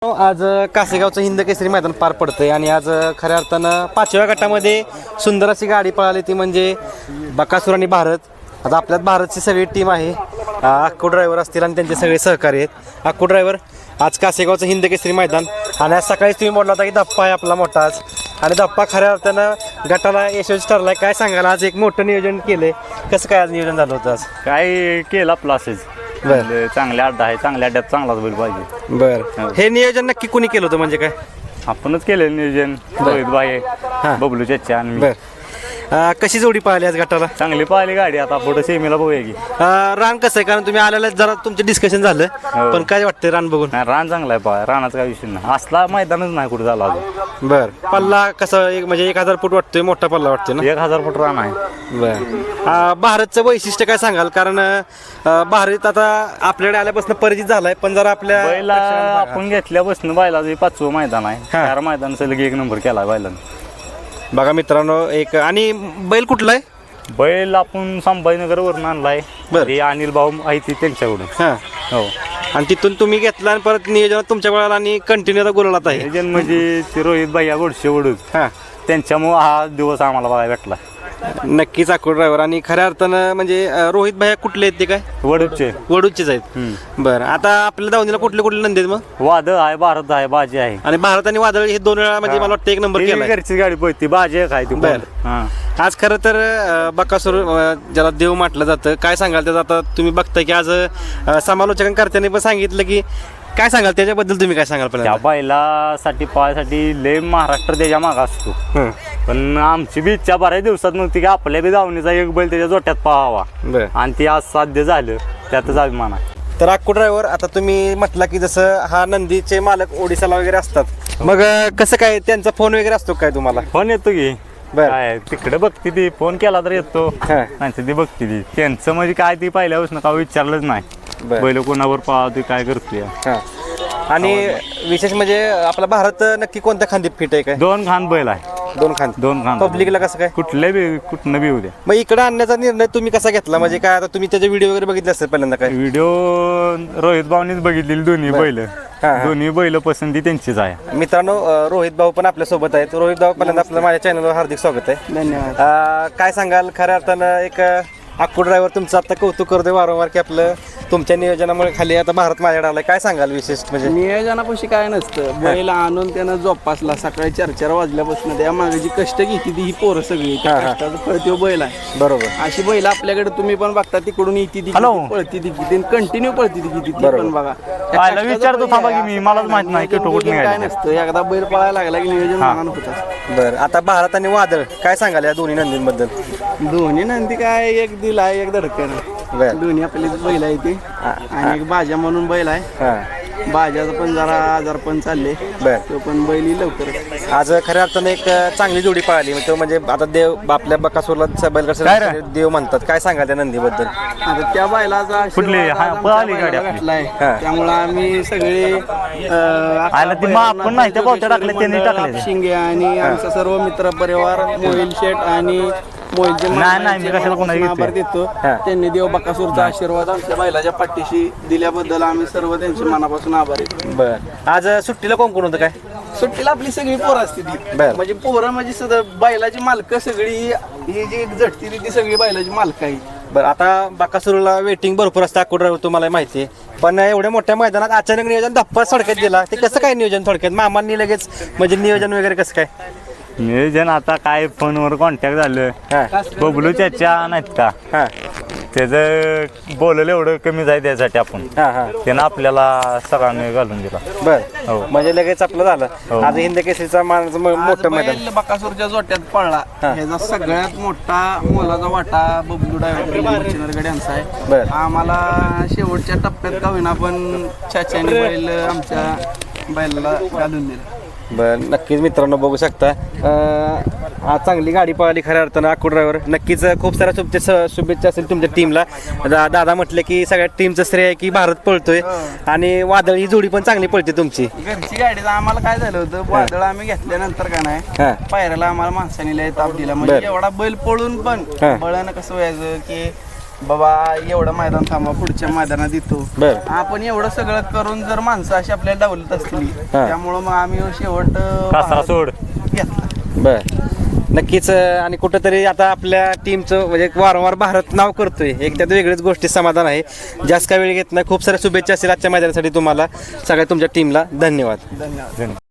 आज कासेगावचं हिंद केसरी मैदान पार पडतंय आणि आज खऱ्या अर्थानं 5व्या गटामध्ये सुंदर अशी गाडी पळाली ती म्हणजे बकासूर आणि भारत. आता आपल्यात भारतची सगळी टीम आहे. अक्कू ड्रायव्हर असतील आणि त्यांचे सगळे सहकारी आहेत. अक्कू ड्रायव्हर, आज कासेगावचं हिंद केसरी मैदान आणि आज सकाळीच तुम्ही बोलला होता की धप्पा आहे आपला मोठा आज, आणि धप्पा खऱ्या अर्थानं गटाला यशस्वी ठरलाय. काय सांगाल, आज एक मोठं नियोजन केलंय, कसं काय आज नियोजन झालं होतं? आज काय केलं आपलं असंच. बरं, चांगल्या अड्डा आहे, चांगल्या अड्ड्यात चांगलाच बैल पाहिजे. बरं, हे नियोजन नक्की कुणी केलं होतं म्हणजे काय? आपणच केलं नियोजन. रोहित भाई, बबलू चच्चा आणि मी. कशी जोडी पाहिली आज गटाला? चांगली पाहिली गाडी. आता पुढे सेमीला बघूया की रान कसं आहे, कारण तुम्ही आलेला जरा तुमचं डिस्कशन झालं, पण काय वाटतंय रान बघून? रान चांगला आहे. रानाचा काय विषय नाही, असला मैदानच नाही कुठे झाला अजून. बर, पल्ला कसं एक म्हणजे 1000 फूट वाटतोय, मोठा पल्ला वाटतोय ना? 1000 फूट रान आहे. बर, भारतचं वैशिष्ट्य काय सांगाल? कारण भारत आता आपल्याकडे आल्यापासून परिचित झालाय, पण जरा आपल्या बैला आपण घेतल्यापासून बैलाचं 5वं मैदान आहे. 4 मैदान सलग 1 नंबर केला बैलानं. बघा मित्रांनो, एक आणि बैल कुठला आहे? बैल आपण संभाजीनगर वरून आणलाय. बरं, अनिल भाऊ आहे ती त्यांच्याकडून. हो, आणि तिथून तुम्ही घेतला आणि परत नियोजनात तुमच्या वेळाला आणि कंटिन्यू गुलालात आहे. नियोजन म्हणजे रोहित भैया गोडशे वडूज, त्यांच्यामुळे हा दिवस आम्हाला बघायला भेटला. नक्कीच अक्कू ड्रायव्हर. आणि खऱ्या अर्थानं म्हणजे रोहित भैया कुठले आहेत ते? काय वडूजचेच आहेत. बरं, आता आपल्या दावणीला कुठले कुठले नंदी आहेत मग? वादळ आहे, भारत आहे, बाजी आहे. आणि भारत आणि वादळ हे 2 वेळा म्हणजे मला वाटतं 1 नंबर केला. घरची गाडी पळती, बाजी एक आहे ती. बरं, आज खरं तर बकासूर ज्याला देव म्हटलं जातं, काय सांगाल त्याचं? आता तुम्ही बघताय की आज समालोचकांकर्त्यांनी पण सांगितलं की, काय सांगाल त्याच्याबद्दल? तुम्ही काय सांगाल? त्या बैलासाठी पाहायसाठी लय महाराष्ट्र त्याच्या मागा असतो. पण आमची बी इच्छा बऱ्याच दिवसात नव्हती की आपल्या बी दावणीचा एक बैल त्याच्या जोट्यात पाहावा, आणि ते आज साध्य झालं, त्यातच अभिमान आहे. तर अक्कू ड्रायव्हर, आता तुम्ही म्हटला की जसं हा नंदीचे मालक ओडिसाला वगैरे असतात, मग कसं काय त्यांचा फोन वगैरे असतो काय तुम्हाला? फोन येतो की. काय तिकडे बघती ती, फोन केला तर येतो, ती बघती ती. त्यांचं म्हणजे काय ती पहिल्यापासून का विचारलंच नाही, बैल कोणावर पाहतोय, काय करतोय. आणि विशेष म्हणजे आपला भारत नक्की कोणत्या खांदी फिट आहे? काय 2 खांद बैल आहे. 2 खांद पब्लिकला कसं काय? कुठनं बी उद्या. मग इकडे आणण्याचा निर्णय तुम्ही कसा घेतला? म्हणजे काय, आता तुम्ही त्याचे व्हिडिओ वगैरे बघितले असतील पहिल्यांदा? काय व्हिडिओ रोहित भाऊनीच बघितलेली दोन्ही बैल पसंती त्यांचीच आहे. मित्रांनो, रोहित भाऊ पण आपल्या सोबत आहेत. रोहित भाऊ, पहिल्यांदा आपल्या माझ्या चॅनलवर हार्दिक स्वागत आहे. धन्यवाद. काय सांगाल खऱ्या अर्थानं एक अक्कू ड्रायव्हर तुमचं आता कौतुक करतोय वारंवार की आपलं तुमच्या नियोजनामुळे खाली आता भारत माझ्याकडे आलाय, काय सांगाल विशेष? म्हणजे नियोजनापाशी काय नसतं, बैल आणून त्यानं जोपासला, सकाळी 4 वाजल्यापासून त्या मागाची कष्ट घेतली ती ही पोरं सगळी, कष्टाचं फळ तो बैल आहे. बरोबर, अशी बैल आपल्याकडे तुम्ही पण बघता, तिकडून येते ती पळती ती किती, कंटिन्यू पळती ती किती, ती पण बघा. विचारतो थांबा की मी, मलाच माहित नाही काय नसतं, एकदा बैल पळायला लागला की नियोजन मनानं होतं. बरं, आता भारत आणि वादळ काय सांगाल या दोन्ही नंदींबद्दल? दोन्ही नंदी काय, एक दिल आहे, एक धडकन. दोन्ही आपली बैल आहे ती, आणि एक बाजा म्हणून बैल आहे. बाजाचं पण जरा आजार पण चालले, तो पण बैल लवकर. आज खऱ्या अर्थानं एक चांगली जोडी पळाली, तो म्हणजे आता देव आपल्या बकासूरला बैलगाडी देव म्हणतात. काय सांगा त्या नंदीबद्दल? आता त्या बैलाचा घातलाय, त्यामुळे आम्ही सगळे शिंगे आणि आमचा सर्व मित्र परिवार, मोहिल शेठ आणि आभार देतो. त्यांनी देव बकासूरचा आशीर्वाद आमच्या बैलाच्या पाठीशी दिल्याबद्दल आम्ही सर्व त्यांचे मनापासून आभारी. बरं, आज सुट्टीला कोण कोण होतं? काय सुट्टीला आपली सगळी पोरं असते ती, म्हणजे पोरं म्हणजे सुद्धा बैलाची मालकं सगळी, ही जी झटती ती सगळी बैलाची मालकं आहे. बरं, आता बकासूरला वेटिंग भरपूर असतं अक्कू ड्रायव्हर, तुम्हाला माहिती आहे, पण एवढ्या मोठ्या मैदानात अचानक नियोजन धप्पा सडक्यात दिला, ते कसं काय नियोजन? थोडक्यात मामांनी लगेच म्हणजे नियोजन वगैरे कसं काय नियोजन? आता काय फोनवर कॉन्टॅक्ट झालं, बबलू चच्चा नाहीत का, त्याचं बोललं एवढं कमी जाय त्यासाठी आपण, त्यानं आपल्याला सगळ्यांनी घालून दिला. बरं, म्हणजे लगेच आपलं झालं. आज हिंद केसरीचा मोठं मैदान बकासूरच्या जोट्यात पळला, ह्याचा सगळ्यात मोठा मोलाचा वाटा बबलू ड्रायव्हर यांचा आहे. आम्हाला शेवटच्या टप्प्यात का होईना पण चाच्याने बैल आमच्या बैलाला घालून दिला. बरं, नक्कीच मित्रांनो बघू शकता, आज चांगली गाडी पळाली खऱ्या अर्थानं अक्कू ड्रायव्हर. नक्कीच खूप साऱ्या शुभेच्छा असेल तुमच्या टीमला. दादा म्हटलं की सगळ्या टीमचं श्रेय आहे की भारत पळतोय, आणि वादळ ही जोडी पण चांगली पळते तुमची. घरची गाडी आम्हाला काय झालं होतं, वादळ आम्ही घेतल्यानंतर का नाही पायऱ्याला आम्हाला माणसाने लय ताप दिला, म्हणजे एवढा बैल पळून पण बळानं कसं व्हायचं की बाबा एवढं मैदान थांबा पुढच्या मैदानात येतो. बर. आपण एवढं सगळं करून जर माणसं अशी आपल्याला डावलत असतील त्यामुळं मग आम्ही शेवट कासरा सोड घेतला. बर. नक्कीच आणि कुठंतरी आता आपल्या टीमचं म्हणजे वारंवार भारत नाव करतोय एक त्यात वेगळीच गोष्टी समाधान आहे. जास्त काय वेळ घेत नाही. खूप साऱ्या शुभेच्छा असेल आजच्या मैदानासाठी तुम्हाला सगळ्या तुमच्या टीमला. धन्यवाद. धन्यवाद.